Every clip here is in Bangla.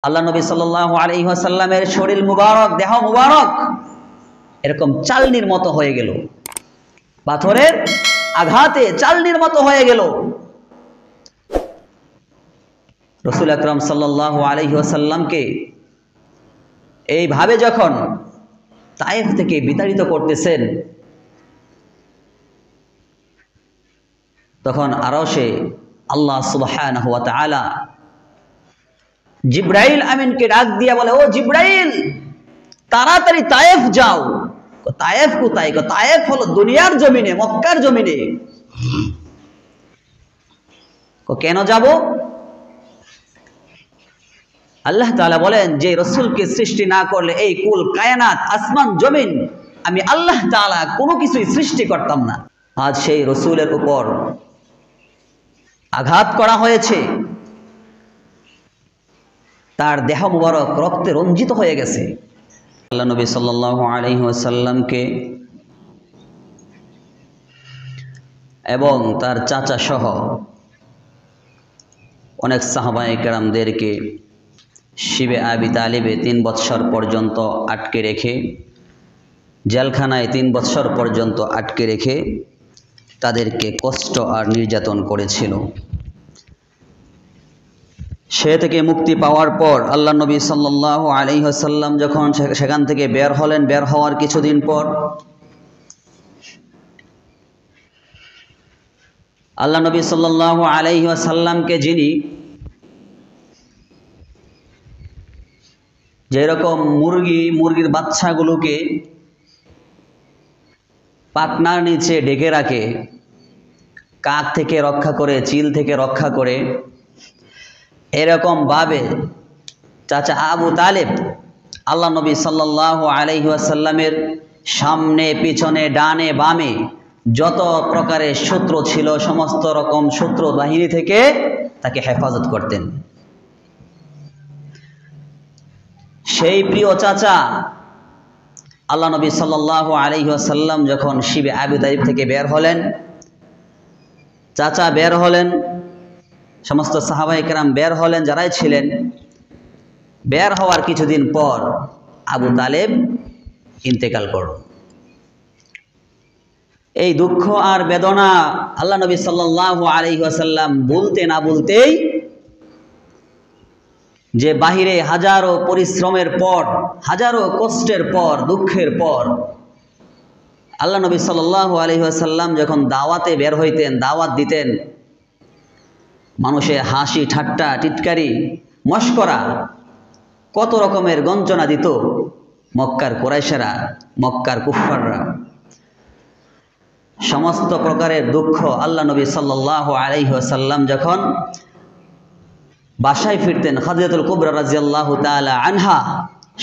আল্লাহ নবী সাল্লাল্লাহু আলাইহি ওয়াসাল্লামের শরীর মুবারক, দেহ মুবারক এরকম চালনির মতো হয়ে গেল, পাথরের আঘাতে চালনির মতো হয়ে গেল। রাসূল আকরাম সাল্লাল্লাহু আলাইহি ওয়াসাল্লামকে এইভাবে যখন তায়েফ থেকে বিতাড়িত করতেছেন, তখন আরশে আল্লাহ সুবহানাহু ওয়া তাআলা জিবরাইল আমিনকে ডাক দিয়া বলে, ও জিবরাইল, তাড়াতাড়ি তায়েফ যাও। তায়েফ কোথায়? তায়েফ হলো দুনিয়ার জমিনে, মক্কার জমিনে। কেন যাব? আল্লাহ তাআলা বলেন যে রাসূলকে সৃষ্টি না করলে এই কুল কায়নাত, আসমান জমিন, আমি আল্লাহ তাআলা কোনো কিছুই সৃষ্টি করতাম না। আজ সেই রাসূলের উপর আঘাত করা হয়েছে, তার দেহ মুবারক রক্তে রঞ্জিত হয়ে গেছে। আল্লাহ নবী সাল্লাল্লাহু আলাইহি ওয়াসাল্লামকে এবং তার চাচা সহ অনেক সাহাবায়ে কেরামদেরকে শিবে আবি তালিবে 3 বৎসর পর্যন্ত আটকে রেখে, জেলখানায় 3 বৎসর পর্যন্ত আটকে রেখে তাদেরকে কষ্ট আর নির্যাতন করেছিল। সে থেকে মুক্তি পাওয়ার পর আল্লাহ নবী সাল্লাল্লাহু আলাইহি ওয়াসাল্লাম যখন সেখান থেকে বের হলেন, বের হওয়ার কিছুদিন পর আল্লাহ নবী সাল্লাল্লাহু আলাইহি ওয়াসাল্লামকে যিনি যেরকম মুরগির বাচ্চাগুলোকে পাখনার নিচে ঢেকে রাখে, কাক থেকে রক্ষা করে, চিল থেকে রক্ষা করে, এরকম ভাবে চাচা আবু তালেব আল্লাহ নবী সাল্লাল্লাহু আলাইহি ওয়াসাল্লামের সামনে পিছনে ডানে বামে যত প্রকারের শত্রু ছিল, সমস্ত রকম শত্রু বাহিনী থেকে তাকে হেফাজত করতেন। সেই প্রিয় চাচা আল্লাহ নবী সাল্লাল্লাহু আলাইহি ওয়াসাল্লাম যখন শিবে আবি তালিব থেকে বের হলেন, চাচা বের হলেন, সমস্ত সাহাবায়ে কেরাম বের হলেন, যারাই ছিলেন। বের হওয়ার কিছুদিন পর আবু তালেব ইন্তেকাল করল। এই দুঃখ আর বেদনা আল্লাহ নবী সাল্লাল্লাহু আলাইহি ওয়াসাল্লাম বলতে না বলতেই, যে বাহিরে হাজারো পরিশ্রমের পর, হাজারো কষ্টের পর, দুঃখের পর আল্লাহ নবী সাল্লাল্লাহু আলাইহি ওয়াসাল্লাম যখন দাওয়াতে বের হইতেন, দাওয়াত দিতেন, মানুষের হাসি ঠাট্টা টিটকারি মশকরা কত রকমের গঞ্জনা দিত মক্কার কুরাইশেরা, মক্কার কুফফাররা। সমস্ত প্রকারের দুঃখ আল্লাহ নবী সাল্লাল্লাহু আলাইহি ওয়াসাল্লাম যখন বাসায় ফিরতেন, খাদিজাতুল কুবরা রাদিয়াল্লাহু তাআলা আনহা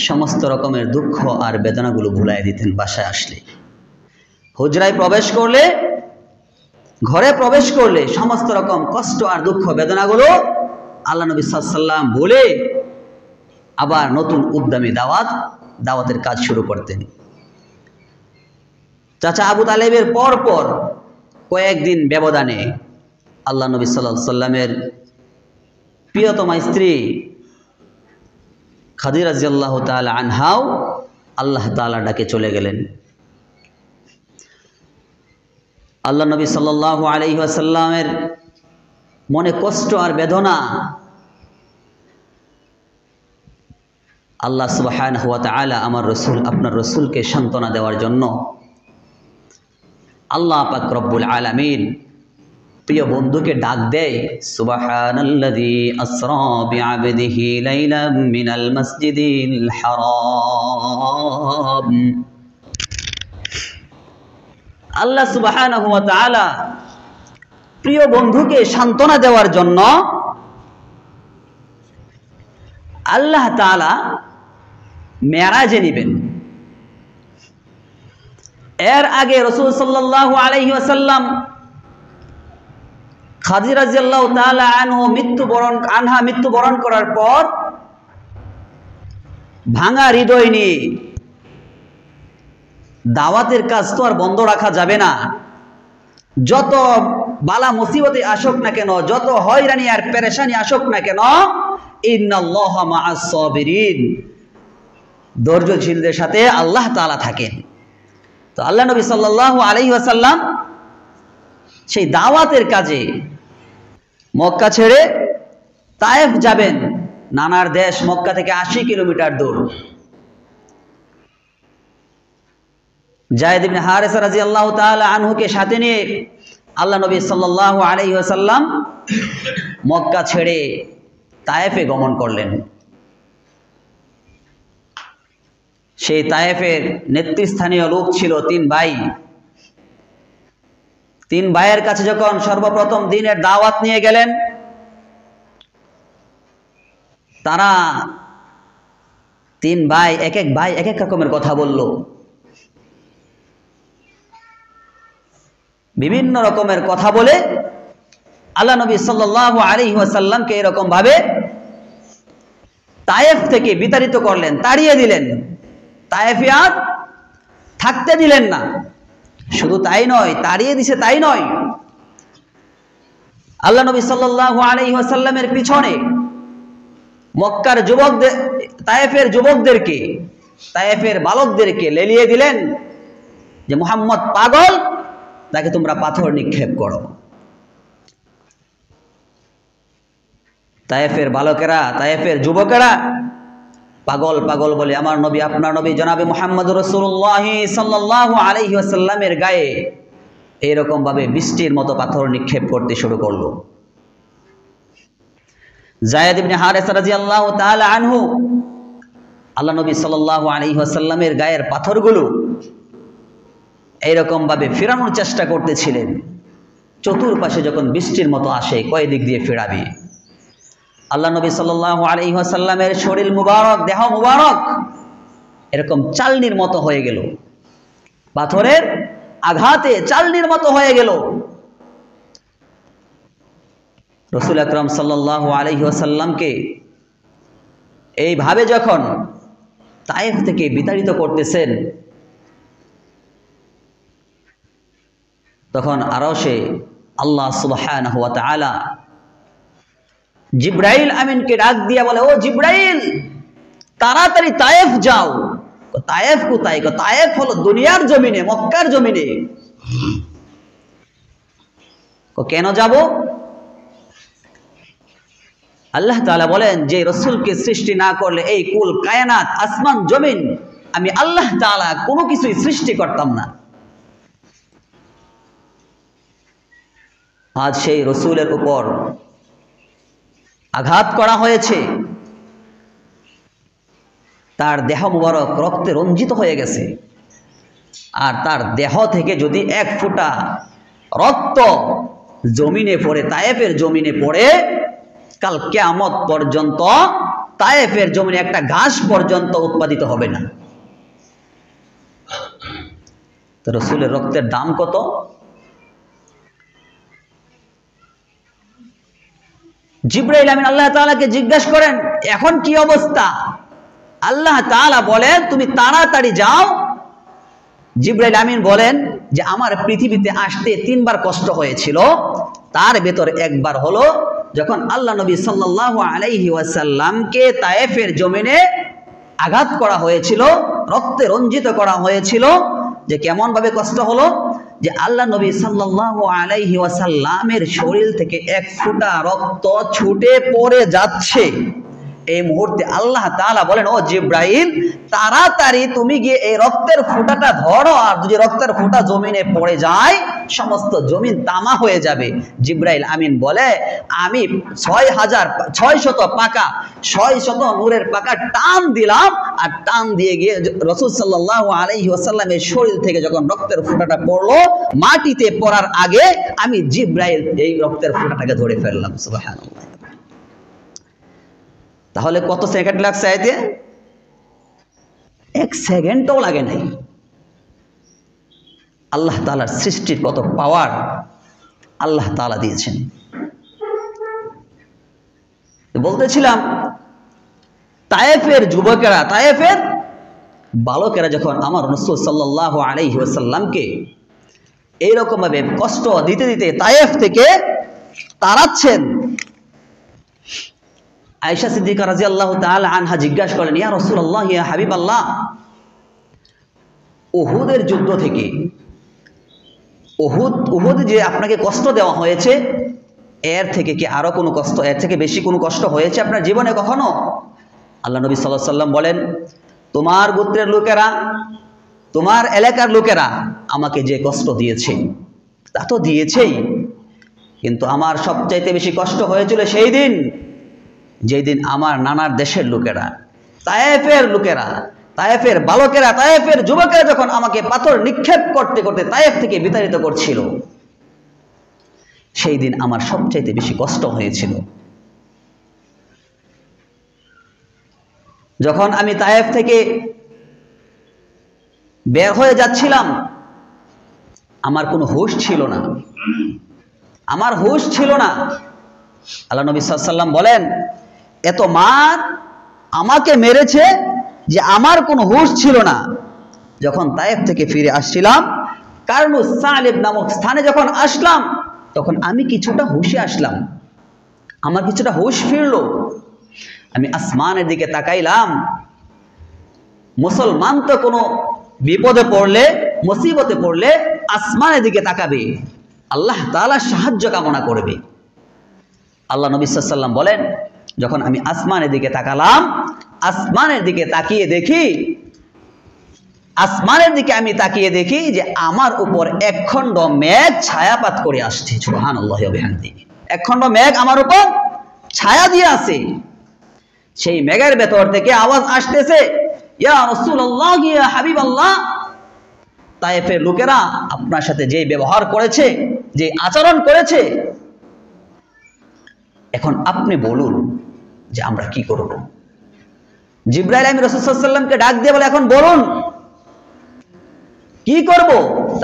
সমস্ত রকমের দুঃখ আর বেদনাগুলো ভুলাই দিতেন। বাসায় আসলে, হুজরায় প্রবেশ করলে, ঘরে প্রবেশ করলে সমস্ত রকম কষ্ট আর দুঃখ বেদনাগুলো আল্লাহ নবী সাল্লাল্লাহু আলাইহি ওয়াসাল্লাম বলে আবার নতুন উদ্যমী দাওয়াতের কাজ শুরু করতেন। চাচা আবু তালেবের পর পর কয়েকদিন ব্যবধানে আল্লাহ নবী সাল্লাল্লাহু আলাইহি ওয়াসাল্লামের প্রিয়তমা স্ত্রী খাদিজা রাদিয়াল্লাহু তাআলা আনহাও আল্লাহ তাআলার ডাকে চলে গেলেন। আল্লাহ নবী সাল্লাল্লাহু আলাইহি ওয়াসাল্লামের মনে কষ্ট আর বেদনা আল্লাহ সুবহানাহু ওয়া তাআলা আমার রাসূল, আপনার রাসূলকে সান্ত্বনা দেওয়ার জন্য আল্লাহ পাক রব্বুল আলামিন প্রিয় বন্ধুকে ডাক দেয়, সুবহানাল্লাযী আসরা বিআবদিহি লাইলাম মিনাল মাসজিদিল হারাম। আল্লাহ সুবহানাহু ওয়া তাআলা প্রিয় বন্ধুকে সান্ত্বনা দেওয়ার জন্য আল্লাহ তাআলা মেরাজে নিবেন। এর আগে রাসূল সাল্লাল্লাহু আলাইহি ওয়াসাল্লাম খাদিজা রাদিয়াল্লাহু তাআলা আনহা মৃত্যুবরণ করার পর ভাঙা হৃদয় নিয়ে দাওয়াতের কাজ তো আর বন্ধ রাখা যাবে না। যত বালা মুসিবতে আসুক না কেন, যত হয়রানি আর পেরেশানি আসুক না কেন, ইন্নাল্লাহা মাআস সাবিরিন, ধৈর্যশীলদের সাথে আল্লাহ তাআলা থাকেন। তো আল্লাহ নবী সাল্লাল্লাহু আলাইহি ওয়াসাল্লাম সেই দাওয়াতের কাজে মক্কা ছেড়ে তায়েফ যাবেন। নানার দেশ, মক্কা থেকে 80 কিলোমিটার দূর। যায়েদ ইবনে হারেসা রাদিয়াল্লাহু তাআলা আনহুকে সাথে নিয়ে আল্লাহ নবী সাল্লাল্লাহু আলাইহি ওয়াসাল্লাম মক্কা ছেড়ে তায়েফে গমন করলেন। সেই তায়েফের নেতৃস্থানীয় লোক ছিল 3 ভাই। 3 ভাইয়ের কাছে যখন সর্বপ্রথম দ্বীনের দাওয়াত নিয়ে গেলেন, তারা 3 ভাই এক এক রকমের কথা বলল। বিভিন্ন রকমের কথা বলে আল্লাহ নবী সাল্লাল্লাহু আলাইহি ওয়াসাল্লামকে এরকম ভাবে তায়েফ থেকে বিতাড়িত করলেন, তাড়িয়ে দিলেন। তায়েফে আর থাকতে দিলেন না। শুধু তাই নয়, তাড়িয়ে দিছে তাই নয়, আল্লাহ নবী সাল্লাল্লাহু আলাইহি ওয়াসাল্লামের পিছনে মক্কার যুবকদের, তায়েফের যুবকদেরকে, তায়েফের বালকদেরকে লেলিয়ে দিলেন যে মুহাম্মদ পাগল, তাকে তোমরা পাথর নিক্ষেপ করো। তায়েফের বালকেরা, তায়েফের যুবকেরা পাগল পাগল বলে আমার নবী, আপনার নবী জনাবে মুহাম্মদ রাসূলুল্লাহ সাল্লাল্লাহু আলাইহি ওয়াসাল্লামের গায়ে এরকম ভাবে বৃষ্টির মতো পাথর নিক্ষেপ করতে শুরু করলো। যায়েদ ইবনে হারেসা রাদিয়াল্লাহু তাআলা আনহু আল্লাহ নবী সাল্লাল্লাহু আলাইহি ওয়াসাল্লামের গায়ের পাথরগুলো এইরকম ভাবে ফেরানোর চেষ্টা করতেছিলেন। চতুর্পাশে যখন বৃষ্টির মতো আসে, কয় দিক দিয়ে ফেরাবে? আল্লাহ নবী সাল্লাল্লাহু আলাইহি ওয়াসাল্লামের শরীর মুবারক, দেহ মুবারক এরকম চালনির মতো হয়ে গেল, পাথরের আঘাতে চালনির মতো হয়ে গেল। রাসূল আকরাম সাল্লাল্লাহু আলাইহি ওয়াসাল্লামকে এইভাবে যখন তায়েফ থেকে বিতাড়িত করতেছেন, তখন আরশে আল্লাহ সুবহানাহু ওয়া তাআলা জিবরাইল আমিনকে ডাক দিয়া বলে, ও জিবরাইল, তাড়াতাড়ি তায়েফ যাও। তায়েফ কোথায়? তায়েফ হলো দুনিয়ার জমিনে, মক্কার জমিনে। কেন যাব? আল্লাহ তাআলা বলেন যে রাসূলকে সৃষ্টি না করলে এই কুল কায়নাত, আসমান জমিন, আমি আল্লাহ তাআলা কোনো কিছুই সৃষ্টি করতাম না। আজ সেই রাসূলের উপর আঘাত করা হয়েছে, তার দেহ মুবারক রক্তে রঞ্জিত হয়ে গেছে। আর তার দেহ থেকে যদি 1 ফোঁটা রক্ত জমিনে পড়ে, তায়েফের জমিনে পড়ে, কাল কিয়ামত পর্যন্ত তায়েফের জমিনে একটা ঘাস পর্যন্ত উৎপাদিত হবে না। তো রাসূলের রক্তের দাম কত? জিবরাইল আমিন আল্লাহ তাআলাকে জিজ্ঞাসা করেন, এখন কি অবস্থা? আল্লাহ তাআলা বলেন, তুমি তাড়াতাড়ি যাও। জিবরাইল আমিন বলেন যে আমার পৃথিবীতে আসতে 3 বার কষ্ট হয়েছিল, তার ভেতর একবার হলো যখন আল্লাহ নবী সাল্লাল্লাহু আলাইহি ওয়াসাল্লামকে তায়েফের জমিনে আঘাত করা হয়েছিল, রক্তে রঞ্জিত করা হয়েছিল। যে কেমন ভাবে কষ্ট হলো, যে আল্লাহ নবী সাল্লাল্লাহু আলাইহি ওয়াসাল্লামের শরীর থেকে 1 ফোঁটা রক্ত ছুটে পড়ে যাচ্ছে। এই মুহূর্তে আল্লাহ তাআলা বলেন, ও জিবরাইল, তাড়াতাড়ি তুমি গিয়ে এই রক্তের ফোঁটাটা ধরো, আর যদি রক্তের ফোঁটা জমিনে পড়ে যায় সমস্ত জমিন তামা হয়ে যাবে। জিবরাইল আমিন বলে, আমি 600 পাকা, 600 নূরের পাকা টান দিলাম, আর টান দিয়ে গিয়ে রাসূল সাল্লাল্লাহু আলাইহি ওয়াসাল্লামের শরীর থেকে যখন রক্তের ফোঁটাটা পড়লো, মাটিতে পড়ার আগে আমি জিবরাইল এই রক্তের ফোঁটাটাকে ধরে ফেললাম। সুবহানাল্লাহ। তাহলে কত সেকেন্ড লাগছে আইতে? 1 সেকেন্ডও লাগে নাই। আল্লাহ তাআলার সৃষ্টির কত পাওয়ার আল্লাহ তাআলা দিয়েছেন। বলতেছিলাম, তায়েফের যুবকেরা, তায়েফের বালকেরা যখন আমার রাসূল সাল্লাল্লাহু আলাইহি ওয়াসাল্লামকে এইরকম ভাবে কষ্ট দিতে দিতে তায়েফ থেকে তাড়াচ্ছেন, আয়েশা সিদ্দিকা রাদিয়াল্লাহু তাআলা আনহা জিজ্ঞাসা করলেন, ইয়া রাসূলুল্লাহ, ইয়া হাবিবাল্লাহ, উহুদের যুদ্ধ থেকে উহুদ যে আপনাকে কষ্ট দেওয়া হয়েছে, এর থেকে কি আরো কোনো কষ্ট, এর থেকে বেশি কোনো কষ্ট হয়েছে আপনার জীবনে কখনো? আল্লাহ নবী সাল্লাল্লাহু আলাইহি ওয়াসাল্লাম বলেন, তোমার গোত্রের লোকেরা, তোমার এলাকার লোকেরা আমাকে যে কষ্ট দিয়েছে তা তো দিয়েছেই, কিন্তু আমার সবচাইতে বেশি কষ্ট হয়েছিল সেই দিন যেই দিন আমার নানার দেশের লোকেরা, তায়েফের লোকেরা, তায়েফের বালকেরা, তায়েফের যুবকেরা যখন আমাকে পাথর নিক্ষেপ করতে করতে তায়েফ থেকে বিতাড়িত করছিল, সেই দিন আমার সবচাইতে বেশি কষ্ট হয়েছিল। যখন আমি তায়েফ থেকে বের হয়ে যাচ্ছিলাম, আমার কোনো হুঁশ ছিল না, আমার হুঁশ ছিল না। আল্লাহ নবী সাল্লাল্লাহু আলাইহি ওয়াসাল্লাম বলেন, এত মার আমাকে মেরেছে যে আমার কোনো হুঁশ ছিল না। যখন তায়েফ থেকে ফিরে আসছিলাম, কারনুস সালিব নামক স্থানে যখন আসলাম, তখন আমি কিছুটা হুঁশে আসলাম, আমার কিছুটা হুঁশ ফিরলো। আমি আসমানের দিকে তাকাইলাম। মুসলমান তো কোনো বিপদে পড়লে, মুসিবতে পড়লে আসমানের দিকে তাকাবে, আল্লাহ তাআলার সাহায্য কামনা করবে। আল্লাহ নবী সাল্লাল্লাহু আলাইহি ওয়াসাল্লাম বলেন, যখন আমি আসমানের দিকে তাকালাম, আসমানের দিকে তাকিয়ে দেখি, আসমানের দিকে আমি তাকিয়ে দেখি যে আমার উপর একখণ্ড মেঘ ছায়াপাত করে আসছে। সুবহানাল্লাহি ওয়া বিহামদিহি। একখণ্ড মেঘ আমার উপর ছায়া দিয়ে আছে। সেই মেঘের ভেতর থেকে আওয়াজ আসতেছে, ইয়া রাসূলুল্লাহ, ইয়া হাবিবাল্লাহ, তায়েফের লোকেরা আপনার সাথে যে ব্যবহার করেছে, যে আচরণ করেছে, এখন আপনি বলুন যে আমরা কি করব। জিবরাইল আমিন রাসূল সাল্লাল্লাহু আলাইহি ওয়াসাল্লামকে ডাক দিয়ে বলে, এখন বলুন কি করব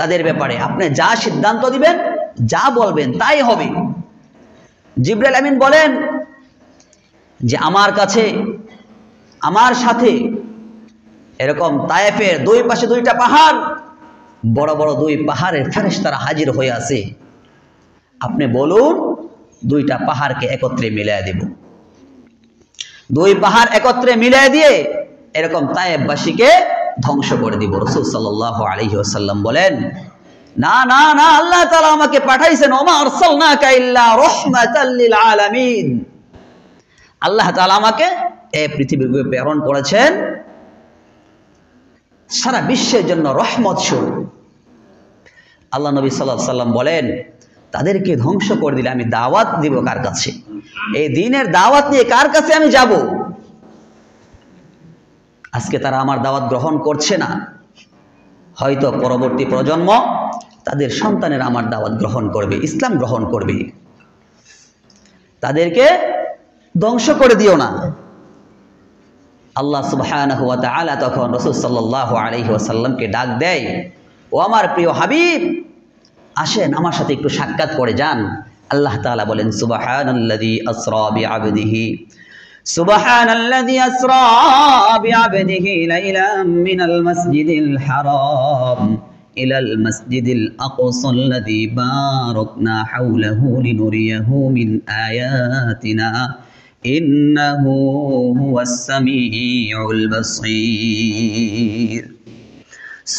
তাদের ব্যাপারে, আপনি যা সিদ্ধান্ত দিবেন, যা বলবেন তাই হবে। জিবরাইল আমিন বলেন যে আমার কাছে, আমার সাথে এরকম তায়েফের দুই পাশে দুইটা পাহাড়, বড় বড় দুই পাহাড়ের ফেরেশতারা হাজির হয়ে আছে, আপনি বলুন দুইটা পাহাড়কে একত্রে মিলিয়ে দেব। দুই পাহাড় একত্রে মিলিয়ে দিয়ে এরকম তায়েফবাসীকে ধ্বংস করে দিব। রাসূল সাল্লাল্লাহু আলাইহি ওয়াসাল্লাম বলেন, না না না, আল্লাহ তাআলা আমাকে পাঠাইছেন, ওমা আরসালনাকা ইল্লা রাহমাতাল লিল আলামিন, আল্লাহ তাআলা আমাকে এই পৃথিবীতে প্রেরণ করেছেন সারা বিশ্বের জন্য রহমত স্বরূপ। আল্লাহ নবী সাল্লাল্লাহু আলাইহি ওয়াসাল্লাম বলেন, তাদেরকে ধ্বংস করে দিলে আমি দাওয়াত দিব কার কাছে? এই দ্বীনের দাওয়াত নিয়ে কার কাছে আমি যাব? আজকে তারা আমার দাওয়াত গ্রহণ করছে না, হয়তো পরবর্তী প্রজন্ম তাদের সন্তানের আমার দাওয়াত গ্রহণ করবে, ইসলাম গ্রহণ করবে। তাদেরকে ধ্বংস করে দিও না। আল্লাহ সুবহানাহু ওয়া তাআলা তখন রাসূল সাল্লাল্লাহু আলাইহি ওয়াসাল্লামকে ডাক দেয়, ও আমার প্রিয় হাবিব, আসেন আমার সাথে একটু সাক্ষাৎ করে যান। আল্লাহ তাআলা বলেন, সুবহানাল্লাযী আসরা বিআবদিহি, সুবহানাল্লাযী আসরা বিআবদিহি লাইলাম মিনাল মাসজিদিল হারাম ইলাল মাসজিদিল আকসাল্লাযী বারাকনা হাওলাহু লিনুরিয়াহু মিন আয়াতিনা ইন্নাহু হুয়াস সামিউল বাসীর।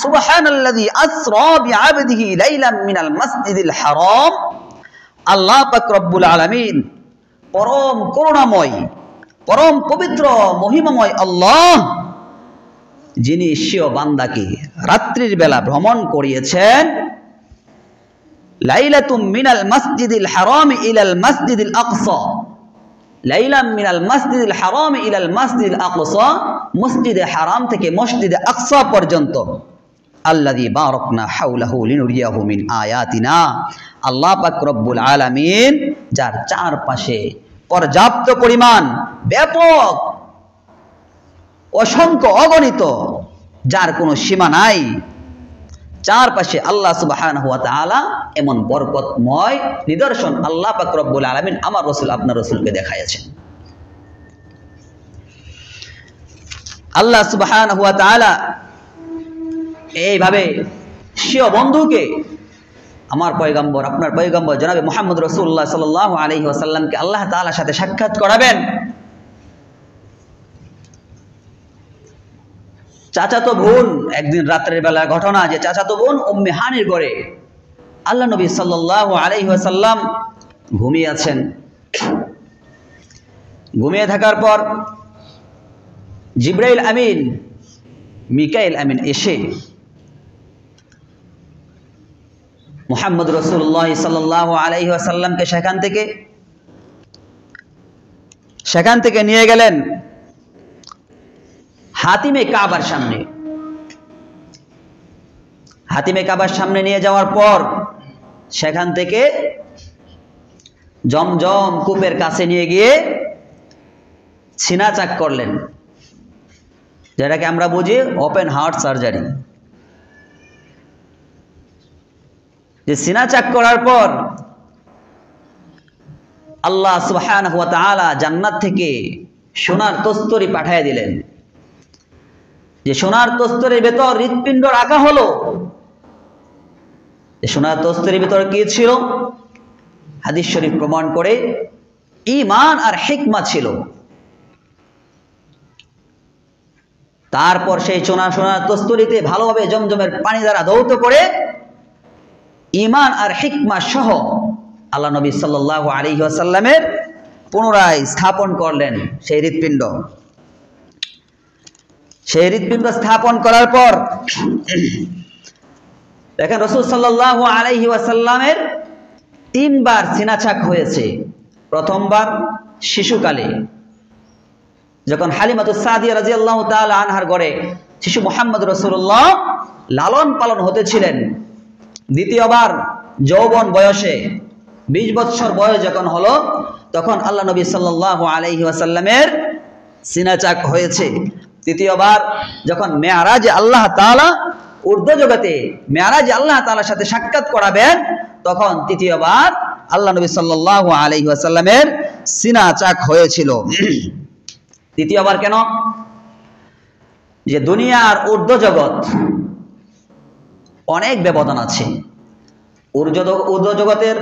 সুবহানাল্লাযী আসরা বিআবদিহি লাইলাম মিনাল মাসজিদিল হারাম, আল্লাহ পাক রব্বুল আলামিন পরম করুণাময়, পরম পবিত্র, মহিমাময় আল্লাহ, যিনি স্বীয় বান্দাকে রাত্রির বেলা ভ্রমণ করিয়েছেন, লাইলাতুম মিনাল মাসজিদিল হারাম ইলাল মাসজিদিল আকসা, লাইলাম মিনাল মাসজিদিল হারাম ইলাল মাসজিদিল আকসা, মসজিদে হারাম থেকে মসজিদে আকসা পর্যন্ত, আল্লাযী বারাকনা হাওলাহু লিনুরিয়াহু মিন আয়াতিনা, আল্লাহ পাক রব্বুল আলামিন যার চারপাশে পর্যাপ্ত পরিমাণ, ব্যাপক, অসংখ্য, অগণিত, যার কোনো সীমা নাই, চারপাশে আল্লাহ সুবহানাহু ওয়া তাআলা এমন বরকতময় নিদর্শন আল্লাহ পাক রব্বুল আলামিন আমার রাসূল, আপনার রাসূলকে দেখাইছেন। আল্লাহ সুবহানাহু ওয়া তাআলা এইভাবে স্বীয় বন্ধুকে, আমার পয়গম্বর, আপনার পয়গম্বর জনাবে মুহাম্মদ রাসূলুল্লাহ সাল্লাল্লাহু আলাইহি ওয়াসাল্লামকে আল্লাহ তাআলার সাথে সাক্ষাৎ করাবেন। চাচাতো বোন, একদিন রাত্রের বেলার ঘটনা যে চাচাতো বোন উম্মে হানির ঘরে আল্লাহ নবী সাল্লাল্লাহু আলাইহি ওয়াসাল্লাম ঘুমিয়ে আছেন। ঘুমিয়ে থাকার পর জিবরাইল আমিন, মিকাইল আমিন এসে মুহাম্মদ রাসূলুল্লাহ সাল্লাল্লাহু আলাইহি ওয়াসাল্লামকে সেখান থেকে নিয়ে গেলেন হাতিমে কাবার সামনে। হাতিমে কাবার সামনে নিয়ে যাওয়ার পর সেখান থেকে জমজম কূপের কাছে নিয়ে গিয়ে সিনা চাক করলেন, যেটাকে আমরা বুঝি ওপেন হার্ট সার্জারি। যে সিনা চাক করার পর আল্লাহ সুবহানাহু ওয়া তাআলা জান্নাত থেকে সোনার তস্তরি পাঠিয়ে দিলেন। যে সোনার তস্তরির ভেতর হৃৎপিণ্ড রাখা হলো। সোনার তস্তরির ভেতর কি ছিল? হাদিস শরীফ প্রমাণ করে ঈমান আর হিকমা ছিল। তারপর সেই সোনার তস্তরিতে ভালোভাবে জমজমের পানি দ্বারা ধৌত করে ঈমান আর হিকমা সহ আল্লাহ নবী সাল্লাল্লাহু আলাইহি ওয়াসাল্লামের পুনরায় স্থাপন করলেন সেই হৃৎপিণ্ড। সেই হৃৎপিণ্ড স্থাপন করার পর দেখেন রাসূল সাল্লাল্লাহু আলাইহি ওয়াসাল্লামের 3 বার সিনাচাক হয়েছে। প্রথমবার শিশুকালে, যখন হালিমাতুস সাদিয়া রাদিয়াল্লাহু তাআলা আনহার ঘরে শিশু মুহাম্মদ রাসূলুল্লাহ লালন পালন হতেছিলেন। দ্বিতীয়বার যৌবন বয়সে 20 বছর বয়স যখন হলো, তখন আল্লাহ নবী সাল্লাল্লাহু আলাইহি ওয়াসাল্লামের সিনাচাক হয়েছে। তৃতীয়বার যখন মেরাজে আল্লাহ তাআলা ঊর্ধ্ব জগতে মেরাজে আল্লাহ তাআলার সাথে সাক্ষাৎ করাবেন, তখন তৃতীয়বার আল্লাহ নবী সাল্লাল্লাহু আলাইহি ওয়াসাল্লামের সিনাচাক হয়েছিল। তৃতীয়বার কেন? যে দুনিয়ার ঊর্ধ্ব জগৎ অনেক ব্যবধান আছে। ঊর্ধ্ব জগতের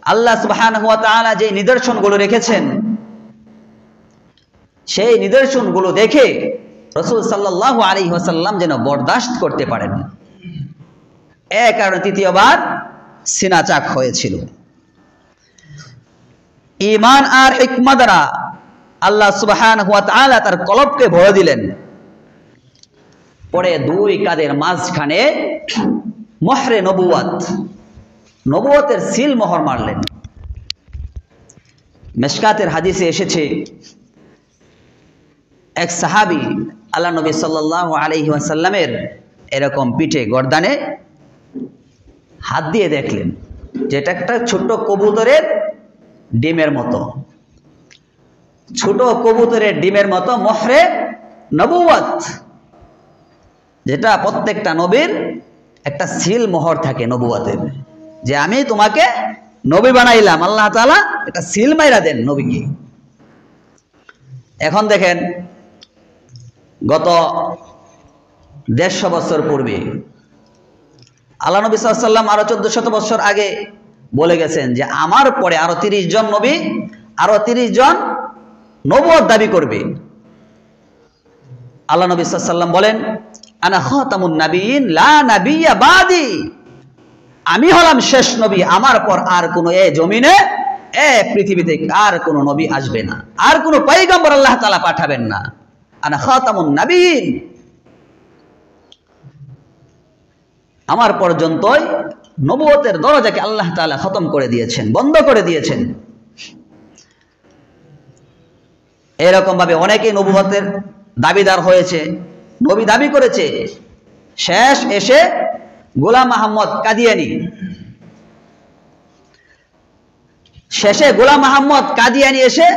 আল্লাহ সুবহানাহু ওয়া তাআলা যে নিদর্শনগুলো রেখেছেন, সেই নিদর্শনগুলো দেখে রাসূল সাল্লাল্লাহু আলাইহি ওয়াসাল্লাম যেন বরদাস্ত করতে পারেন, এই কারণে তৃতীয়বার সিনাচাক হয়েছিল। ঈমান আর হিকমা দ্বারা আল্লাহ সুবহানাহু ওয়া তাআলা তার কলবকে ভরে দিলেন। পরে 2 কাঁধের মাঝখানে মোহরে নবুয়তের সিল মোহর মারলেন। মিশকাতের হাদিসে এসেছে, এক সাহাবী আল্লাহ নবী সাল্লাল্লাহু আলাইহি ওয়াসাল্লামের এরকম পিঠে গর্দানে হাত দিয়ে দেখলেন যেটা একটা ছোট কবুতরের ডিমের মতো, ছোট কবুতরের ডিমের মতো মোহরে নবুয়ত, যেটা প্রত্যেকটা নবীর একটা সিল মোহর থাকে নবুয়তের, যে আমি তোমাকে নবী বানাইলাম, আল্লাহ তাআলা একটা সিল মাইরা দেন নবীকে। এখন দেখেন গত 150 বছর পূর্বে আল্লাহ নবী সাল্লাল্লাহু আলাইহি ওয়াসাল্লাম আরো 1400 বছর আগে বলে গেছেন যে আমার পরে আরো 30 জন নবী, আরো 30 জন নবুয়ত দাবি করবে। আল্লাহ নবী সাল্লাল্লাহু আলাইহি ওয়াসাল্লাম বলেন, আনা খাতামুন নাবিয়িন লা নাবিয়্যা বাদি, আমি হলাম শেষ নবী, আমার পর আর কোনো এই জমিনে পৃথিবীতে আর কোনো নবী আসবে না, আর কোনো পয়গম্বর আল্লাহ তাআলা পাঠাবেন না। আনা খাতামুন নাবিয়িন, আমার পর্যন্তই নবুয়তের দরজাকে আল্লাহ তাআলা খতম করে দিয়েছেন, বন্ধ করে দিয়েছেন। এরকম ভাবে অনেকেই নবুয়তের দাবিদার হয়েছে, নবী দাবি করেছে। শেষ এসে গোলাম আহমদ কাদিয়ানী, শেষে গোলাম আহমদ কাদিয়ানী এসে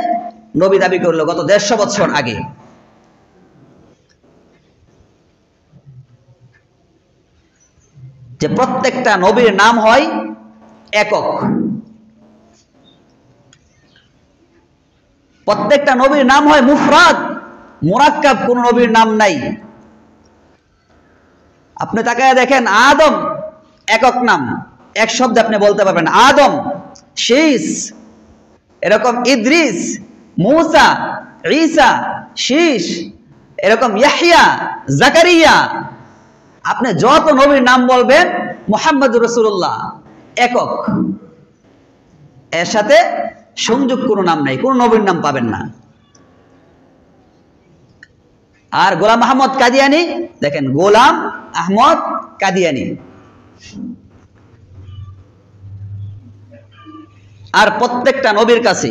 নবী দাবি করলো গত 150 বছর আগে। যে প্রত্যেকটা নবীর নাম হয় একক, প্রত্যেকটা নবীর নাম হয় মুফরাদ, মুরাক্কাব কোন নবীর নাম নাই। আপনি তাকায় দেখেন, আদম একক নাম, এক শব্দে আপনি বলতে পারবেন আদম, শীস, এরকম ইদ্রিস, মূসা, ঈসা, শীস, এরকম ইয়াহইয়া, জাকারিয়া, আপনি যত নবীর নাম বলবেন মুহাম্মদুর রাসূলুল্লাহ একক, এর সাথে সংযোগ কোনো নাম নাই, কোনো নবীর নাম পাবেন না। আর গোলাম আহমদ কাদিয়ানী দেখেন, গোলাম আহমদ কাদিয়ানী। আর প্রত্যেকটা নবীর কাছে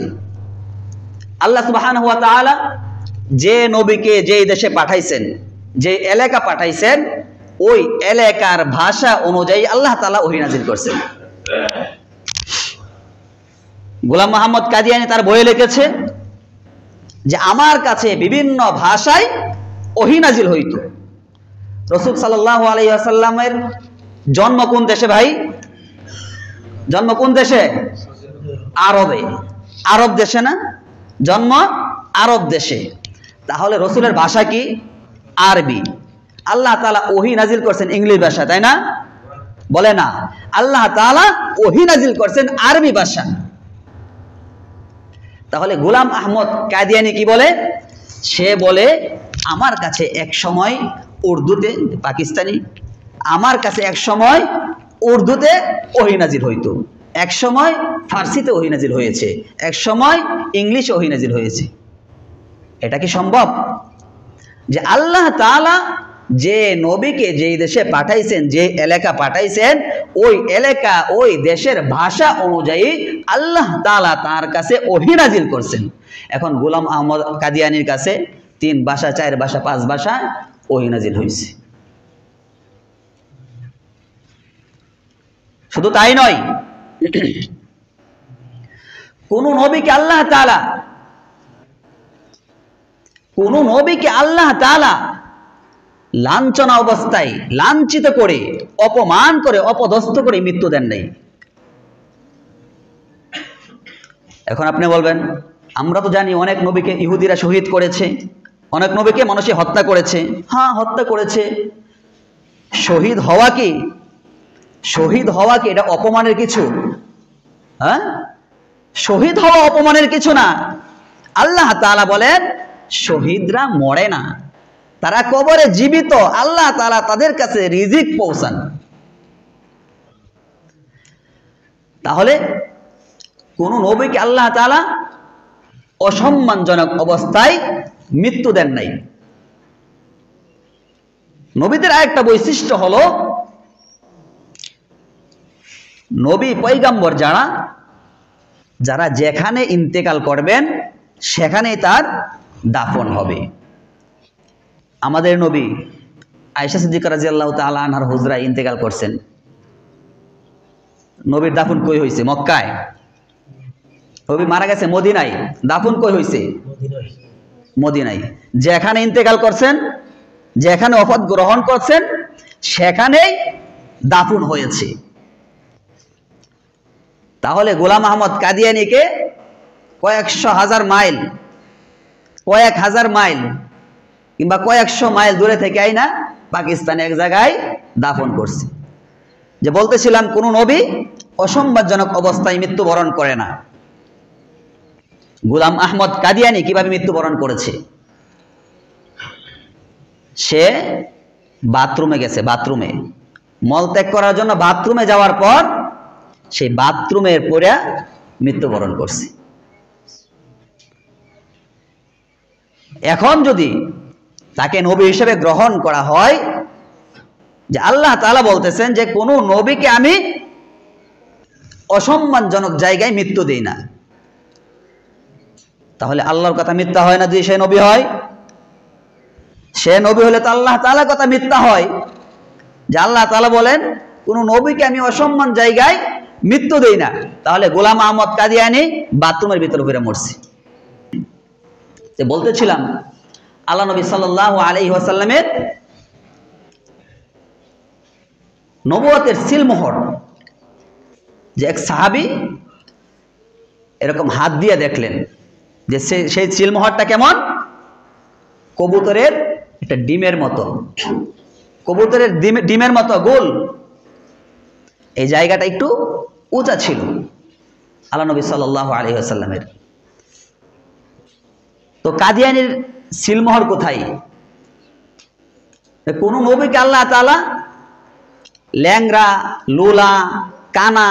আল্লাহ সুবহানাহু ওয়া তাআলা যে নবীকে যেই দেশে পাঠাইছেন, যে এলাকা পাঠাইছেন, ওই এলাকার ভাষা অনুযায়ী আল্লাহ তাআলা ওহী নাযিল করছেন। গোলাম আহমদ কাদিয়ানী তার বইয়ে লিখেছে যে আমার কাছে বিভিন্ন ভাষায় ওহী নাযিল হইত। রাসূল সাল্লাল্লাহু আলাইহি ওয়াসাল্লামের জন্ম কোন দেশে ভাই? জন্ম কোন দেশে? আরবে, আরব দেশে না? জন্ম আরব দেশে। তাহলে রাসূলের ভাষা কি? আরবি। আল্লাহ তাআলা ওহী নাযিল করছেন ইংলিশ ভাষা, তাই না? বলে না, আল্লাহ তাআলা ওহী নাযিল করছেন আরবি ভাষা। তাহলে গোলাম আহমদ কাদিয়ানী কি বলে? সে বলে আমার কাছে এক সময় উর্দুতে, পাকিস্তানি, আমার কাছে এক সময় উর্দুতে ওহী নাযিল হইতো, এক সময় ফার্সিতে ওহী নাযিল হয়েছে, এক সময় ইংলিশে ওহী নাযিল হয়েছে। এটা কি সম্ভব? যে আল্লাহ তাআলা যে নবীকে যেই দেশে পাঠাইছেন, যে এলাকা পাঠাইছেন, ওই এলাকা ওই দেশের ভাষা অনুযায়ী আল্লাহ তাআলা তার কাছে ওহী নাযিল করছেন। এখন গোলাম আহমদ কাদিয়ানীর কাছে 3 ভাষা, 4 ভাষা, 5 ভাষা ওহী নাযিল হয়েছে। শুধু তাই নয়, কোন নবীকে আল্লাহ তাআলা লাঞ্ছনা অবস্থায়, লাঞ্ছিত করে, অপমান করে, অপদস্থ করে মৃত্যু দেন নাই। এখন আপনি বলবেন, আমরা তো জানি অনেক নবীকে ইহুদিরা শহীদ করেছে, অনেক নবীকে মানুষে হত্যা করেছে। হ্যাঁ, হত্যা করেছে। শহীদ হওয়া কি এটা অপমানের কিছু? হ্যাঁ, শহীদ হওয়া অপমানের কিছু না। আল্লাহ তাআলা বলেন শহীদরা মরে না, তারা কবরে জীবিত, আল্লাহ তাআলা তাদের কাছে রিজিক পৌঁছান। তাহলে কোন নবীকে আল্লাহ তাআলা অসম্মানজনক অবস্থায় মৃত্যু দেন নাই। নবীদের আরেকটা বৈশিষ্ট্য হলো, নবী পয়গাম্বর যারা যেখানে ইন্তেকাল করবেন সেখানেই তার দাফন হবে। আমাদের নবী আয়েশা সিদ্দিকা রাদিয়াল্লাহু তাআলা আনহার হুজরায় ইন্তেকাল করছেন। নবীর দাফন কই হয়েছে? মক্কায়। নবী মারা গেছে মদিনায়, দাফন কই হয়েছে? মদিনায়। যেখানে ইন্তেকাল করছেন, যেখানে ওফাত গ্রহণ করছেন, সেখানেই দাফন হয়েছে। তাহলে গোলাম আহমদ কাদিয়ানীকে কয়েক হাজার মাইল কিংবা কয়েকশো মাইল দূরে থেকে আইনা পাকিস্তানে এক জায়গায় দাফন করছে। যে বলতেছিলাম, কোন নবী অসম্মানজনক অবস্থায় মৃত্যুবরণ করে না। গোলাম আহমদ কাদিয়ানী কিভাবে মৃত্যুবরণ করেছে? সে বাথরুমে গেছে, বাথরুমে মলত্যাগ করার জন্য বাথরুমে যাওয়ার পর সেই বাথরুমের পড়ে মৃত্যুবরণ করছে। এখন যদি তাকে নবী হিসেবে গ্রহণ করা হয়, যে আল্লাহ তাআলা বলতেছেন যে কোন নবীকে আমি অসম্মানজনক জায়গায় মৃত্যু দেই না, তাহলে আল্লাহর কথা মিথ্যা হয় না? যদি সে নবী হয়, সে নবী হলে তো আল্লাহ তাআলার কথা মিথ্যা হয়। যে আল্লাহ তাআলা বলেন কোন নবীকে আমি অসম্মান জায়গায় মৃত্যু দেই না, তাহলে গোলাম আহমদ কাদিয়ানী বাথরুমের ভিতরে ঘুরে মরছে। বলতেছিলাম, আল্লাহ নবী সাল্লাল্লাহু আলাইহি ওয়াসাল্লামের নবুয়তের সিলমোহর, যে এক সাহাবী এরকম হাত দিয়ে দেখলেন যে সেই সিলমোহরটা কেমন? কবুতরের একটা ডিমের মতো, কবুতরের ডিমের মতো গোল। এই জায়গাটা একটু উঁচা ছিল আল্লাহ নবী সাল্লাল্লাহু আলাইহি ওয়াসাল্লামের। তো কাদিয়ানীর সিলমোহর কোথায়? কোন নবীকে আল্লাহ তাআলা ল্যাংরা, লুলা, কানা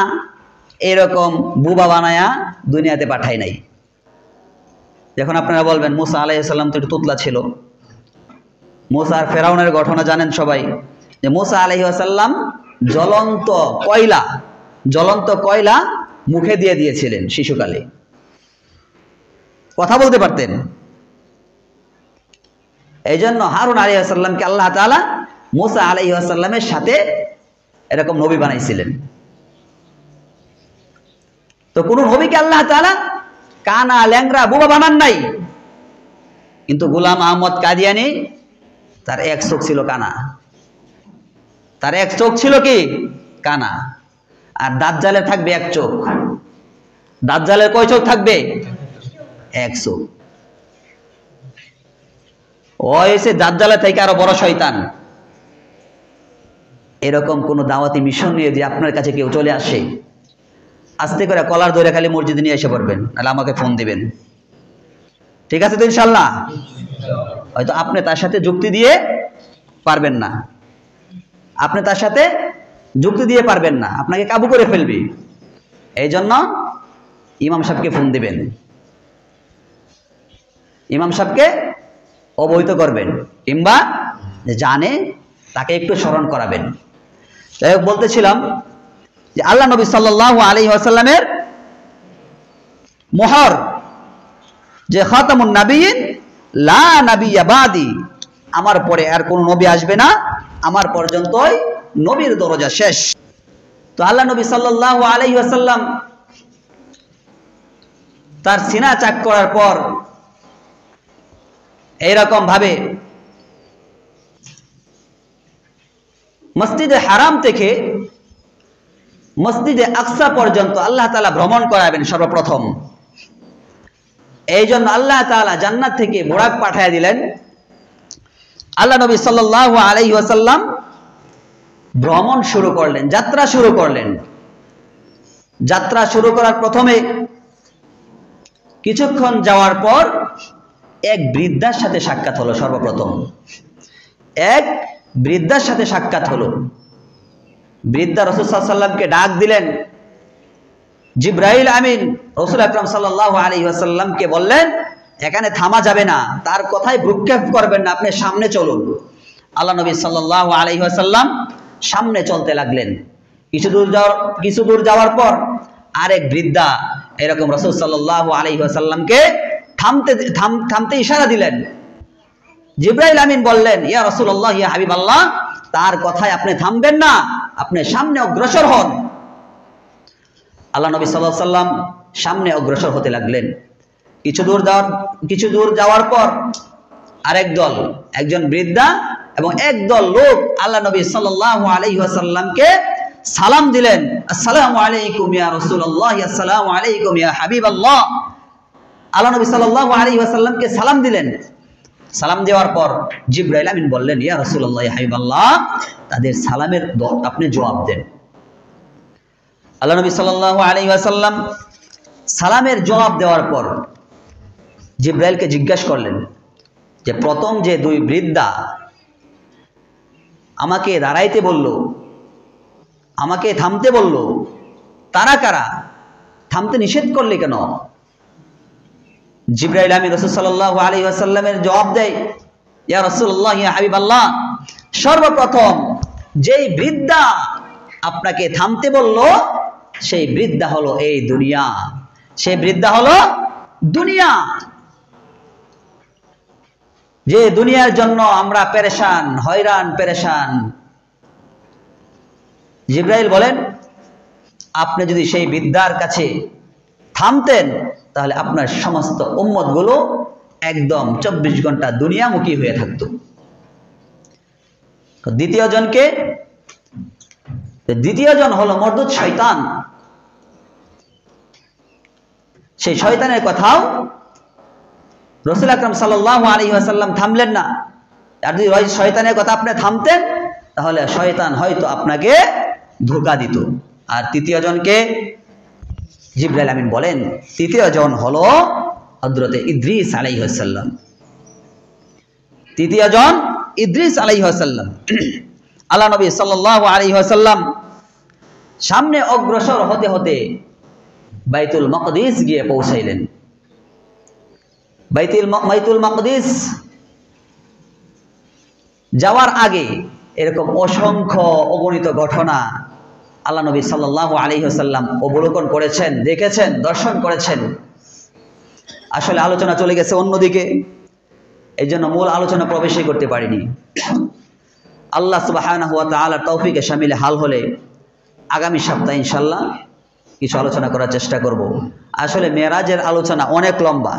এরকম বুবা বানায়া দুনিয়াতে পাঠায় নাই। যখন আপনারা বলবেন মুসা আলাইহিস সালাম তো একটু তুতলা ছিল, মুসা আর ফেরাউনের ঘটনা জানেন সবাই, যে মুসা আলাইহিস সালাম জ্বলন্ত কয়লা মুখে দিয়ে দিয়েছিলেন শিশুকালে, কথা বলতে পারতেন। এই জন্য হারুন আলাইহিস সালামকে আল্লাহ তাআলা মুসা আলাইহিস সালামের সাথে এরকম নবী বানাইছিলেন। তো কোন নবীকে আল্লাহ তাআলা কানা, ল্যাংরা, বুবা বানান নাই। কিন্তু গোলাম আহমদ কাদিয়ানী তার এক চোখ ছিল কানা, তার এক চোখ ছিল কি কানা। আর দাজ্জালের থাকবে এক চোখ। দাজ্জালের কয় চোখ থাকবে? এক চোখ। ও এসে দাজ্জালের থেকে আরো বড় শয়তান। এরকম কোন দাওয়াতি মিশন নিয়ে যে আপনার কাছে কেউ চলে আসে, আস্তে করে কলার ধরে খালি মসজিদে নিয়ে এসে পড়বেন, নাহলে আমাকে ফোন দিবেন। ঠিক আছে তো ইনশাল্লাহ? হয়তো আপনি তার সাথে যুক্তি দিয়ে পারবেন না, আপনি তার সাথে যুক্তি দিয়ে পারবেন না, আপনাকে কাবু করে ফেলবে। এই জন্য ইমাম সাহেবকে ফোন দিবেন, ইমাম সাহেবকে অবহিত করবেন, কিংবা জানে তাকে একটু স্মরণ করাবেন। যাই হোক, বলতেছিলাম যে আল্লাহ নবী সাল্লাল্লাহু আলাইহি ওয়াসাল্লামের মোহর যে খাতামুন নাবিয়িন লা নাবিয়্যা বাদি, আমার পরে আর কোন নবী আসবে না, আমার পর্যন্তই নবীর দরজা শেষ। তো আল্লাহ নবী সাল্লাল্লাহু আলাইহি ওয়াসাল্লাম তার সিনা চাক করার পর এইরকম ভাবে মসজিদে হারাম থেকে মসজিদে আকসা পর্যন্ত আল্লাহ তাআলা ভ্রমণ করাবেন সর্বপ্রথম। এই জন্য আল্লাহ তাআলা জান্নাত থেকে বুরাক পাঠিয়ে দিলেন। আল্লাহ নবী সাল্লাল্লাহু আলাইহি ওয়াসাল্লাম ভ্রমণ শুরু করলেন, যাত্রা শুরু করলেন। যাত্রা শুরু করার প্রথমে কিছুক্ষণ যাওয়ার পর এক বৃদ্ধার সাথে সাক্ষাৎ হলো। সর্বপ্রথম এক বৃদ্ধার সাথে সাক্ষাৎ হলো। বৃদ্ধা রাসূল সাল্লাল্লাহু আলাইহি ওয়াসাল্লামকে ডাক দিলেন। জিবরাইল আমিন রাসূল আকরাম সাল্লাল্লাহু আলাইহি ওয়াসাল্লামকে বললেন, এখানে থামা যাবে না, তার কথায় ভ্রুক্ষেপ করবেন না, আপনি সামনে চলুন। আল্লাহ নবী সাল্লাল্লাহু আলাইহি ওয়াসাল্লাম সামনে চলতে লাগলেন। কিছু দূর যাওয়ার পর আরেক বৃদ্ধা এরকম রাসূল সাল্লাল্লাহু আলাইহি ওয়াসাল্লামকে থামতে ইশারা দিলেন। জিবরাইল আমিন বললেন, ইয়া রাসূলুল্লাহ, ইয়া হাবিবাল্লাহ, তার কথায় আপনি থামবেন না, আপনি সামনে অগ্রসর হন। আল্লাহ নবী সাল্লাল্লাহু আলাইহি ওয়াসাল্লাম সামনে অগ্রসর হতে লাগলেন। কিছু দূর যাওয়ার পর আরেক দল, একজন বৃদ্ধা এবং একদল লোক আল্লাহ নবী সাল্লাল্লাহু আলাইহি ওয়াসাল্লামকে সালাম দিলেন। আসসালামু আলাইকুম ইয়া রাসূলুল্লাহ, আসসালামু আলাইকুম ইয়া হাবিবাল্লাহ। আল্লাহ নবী সাল্লাল্লাহু আলাইহি ওয়াসাল্লামকে সালাম দিলেন। সালাম দেওয়ার পর জিবরাইল আমিন বললেন, ইয়া রাসূলুল্লাহ, ইয়া হাবিবাল্লাহ, তাদের সালামের আপনি জবাব দেন। আল্লাহ নবী সাল্লাল্লাহু আলাইহি ওয়াসাল্লাম সালামের জবাব দেওয়ার পর জিবরাইলকে জিজ্ঞাসা করলেন যে প্রথম যে দুই বৃদ্ধা আমাকে দাঁড়াইতে বলল, আমাকে থামতে বলল, তারা কারা? থামতে নিষেধ করলে কেন? জিবরাইল আমিন রাসূল সাল্লাল্লাহু আলাইহি ওয়াসাল্লামের জবাব দেয়, ইয়া রাসূলুল্লাহ, ইয়া হাবিবাল্লাহ, সর্বপ্রথম যেই বৃদ্ধা আপনাকে থামতে বলল সেই বৃদ্ধা হলো এই দুনিয়া, সেই বৃদ্ধা হলো দুনিয়া। যে দুনিয়ার জন্য আমরা পেরেশান, হয়রান পেরেশান। জিবরাইল বলেন, আপনি যদি সেই বৃদ্ধার কাছে থামতেন তাহলে আপনার সমস্ত উম্মতগুলো একদম 24 ঘন্টা দুনিয়ামুখী হয়ে থাকতো। দ্বিতীয় জন হলো মরদুদ শয়তান। সেই শয়তানের কথাও রাসূল আকরাম সাল্লাল্লাহু আলাইহি ওয়াসাল্লাম থামলেন না। আর যদি শয়তানের কথা আপনি থামতেন তাহলে শয়তান হয়তো আপনাকে ধোঁকা দিত। আর তৃতীয় জনকে জিবরাইল আমিন বলেন, তৃতীয় জন হলো হযরতে ইদ্রিস আলাইহিস সালাম। তৃতীয় জন ইদ্রিস আলাইহিস সালাম, আল্লাহ নবী সাল্লাল্লাহু আলাইহি ওয়াসাল্লাম সামনে অগ্রসর হতে হতে বাইতুল মাকদিস গিয়ে পৌঁছাইলেন। বাইতুল মাকদিস যাওয়ার আগে এরকম অসংখ্য অগণিত ঘটনা আল্লাহ নবী সাল্লাল্লাহু আলাইহি ওয়াসাল্লাম অবলোকন করেছেন, দেখেছেন, দর্শন করেছেন। আসলে আলোচনা চলে গেছে অন্যদিকে, এই জন্য মূল আলোচনা প্রবেশই করতে পারিনি। আল্লাহ সুবহানাহু ওয়া তাআলার তৌফিকে শামিলে হাল হলে আগামী সপ্তাহে ইনশাআল্লাহ কিছু আলোচনা করার চেষ্টা করব। আসলে মেরাজের আলোচনা অনেক লম্বা,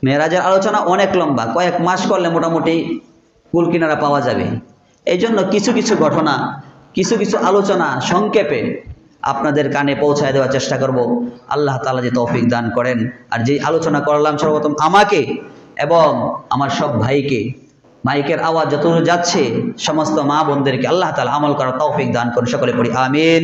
মেরাজের আলোচনা অনেক লম্বা, কয়েক মাস করলে মোটামুটি কুল কিনারা পাওয়া যাবে। এই জন্য কিছু কিছু ঘটনা, কিছু কিছু আলোচনা সংক্ষেপে আপনাদের কানে পৌঁছায় দেওয়ার চেষ্টা করব। আল্লাহ তাআলা যে তৌফিক দান করেন। আর যে আলোচনা করলাম সর্বপ্রথম আমাকে এবং আমার সব ভাইকে, মাইকের আওয়াজ যতদূর যাচ্ছে সমস্ত মা বোনদেরকে আল্লাহ তাআলা আমল করার তৌফিক দান করুন। সকলে পড়ি আমিন।